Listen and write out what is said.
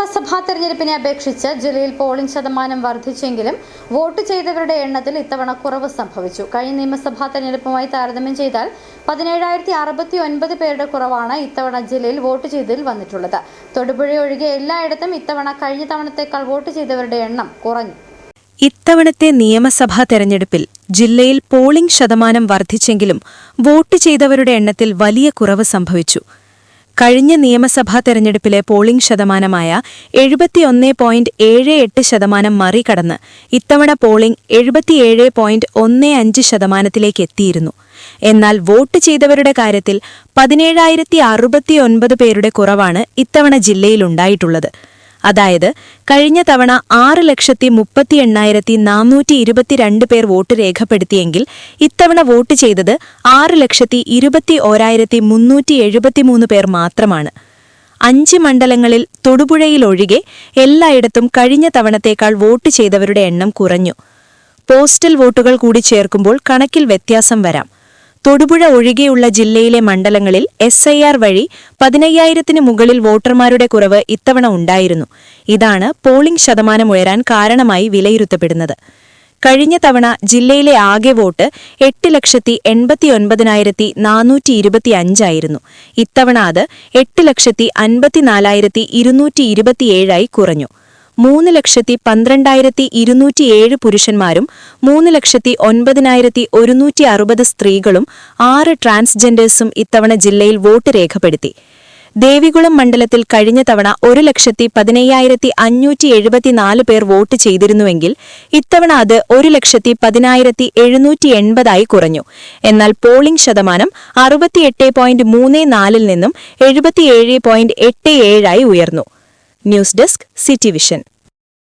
നിയമസഭാ തെരഞ്ഞെടുപ്പിനെ അപേക്ഷിച്ച് ജില്ലയിൽ പോളിംഗ് ശതമാനം വർദ്ധിച്ചെങ്കിലും വോട്ട് ചെയ്തവരുടെ എണ്ണത്തിൽ ഇത്തവണ കുറവ് സംഭവിച്ചു. കഴിഞ്ഞ നിയമസഭാ തെരഞ്ഞെടുപ്പുമായി താരതമ്യം ചെയ്താൽ 17,069 പേരുടെ കുറവാണ് ഇത്തവണ ജില്ലയിൽ വോട്ട് ചെയ്തതിൽ വന്നിട്ടുള്ളത്. തൊടുപുഴ ഒഴികെ എല്ലായിടത്തും ഇത്തവണ കഴിഞ്ഞ തവണത്തേക്കാൾ വോട്ട് ചെയ്തവരുടെ എണ്ണം കുറഞ്ഞു. ഇത്തവണത്തെ നിയമസഭാ തെരഞ്ഞെടുപ്പിൽ ജില്ലയിൽ പോളിംഗ് ശതമാനം വർദ്ധിച്ചെങ്കിലും വോട്ട് ചെയ്തവരുടെ എണ്ണത്തിൽ വലിയ കുറവ് സംഭവിച്ചു. കഴിഞ്ഞ നിയമസഭാ തെരഞ്ഞെടുപ്പിലെ പോളിംഗ് ശതമാനമായ 71.78% മറികടന്ന് ഇത്തവണ പോളിംഗ് 77.15% എത്തിയിരുന്നു. എന്നാൽ വോട്ട് ചെയ്തവരുടെ കാര്യത്തിൽ 17,069 പേരുടെ കുറവാണ് ഇത്തവണ ജില്ലയിലുണ്ടായിട്ടുള്ളത്. അതായത് കഴിഞ്ഞ തവണ 6,38,422 പേർ വോട്ട് രേഖപ്പെടുത്തിയെങ്കിൽ ഇത്തവണ വോട്ട് ചെയ്തത് 6,21,373 പേർ മാത്രമാണ്. 5 മണ്ഡലങ്ങളിൽ തൊടുപുഴയിലൊഴികെ എല്ലായിടത്തും കഴിഞ്ഞ തവണത്തേക്കാൾ വോട്ട് ചെയ്തവരുടെ എണ്ണം കുറഞ്ഞു. പോസ്റ്റൽ വോട്ടുകൾ കൂടി ചേർക്കുമ്പോൾ കണക്കിൽ വ്യത്യാസം വരാം. തൊടുപുഴ ഒഴികെയുള്ള ജില്ലയിലെ മണ്ഡലങ്ങളിൽ SIR വഴി 15,000-ന് മുകളിൽ വോട്ടർമാരുടെ കുറവ് ഇത്തവണ ഉണ്ടായിരുന്നു. ഇതാണ് പോളിംഗ് ശതമാനം ഉയരാൻ കാരണമായി വിലയിരുത്തപ്പെടുന്നത്. കഴിഞ്ഞ തവണ ജില്ലയിലെ ആകെ വോട്ട് 8,89,425 ആയിരുന്നു. ഇത്തവണ അത് 8,54,227 കുറഞ്ഞു. 3,12,207 പുരുഷന്മാരും 3,09,160 സ്ത്രീകളും 6 ട്രാൻസ്ജെൻഡേഴ്സും ഇത്തവണ ജില്ലയിൽ വോട്ട് രേഖപ്പെടുത്തി. ദേവികുളം മണ്ഡലത്തിൽ കഴിഞ്ഞ തവണ 1,15,574 പേർ വോട്ട് ചെയ്തിരുന്നുവെങ്കിൽ ഇത്തവണ അത് 1,10,10,780 കുറഞ്ഞു. എന്നാൽ പോളിംഗ് ശതമാനം 68.34 നിന്നും 77.87 ഉയർന്നു. News desk, city vision.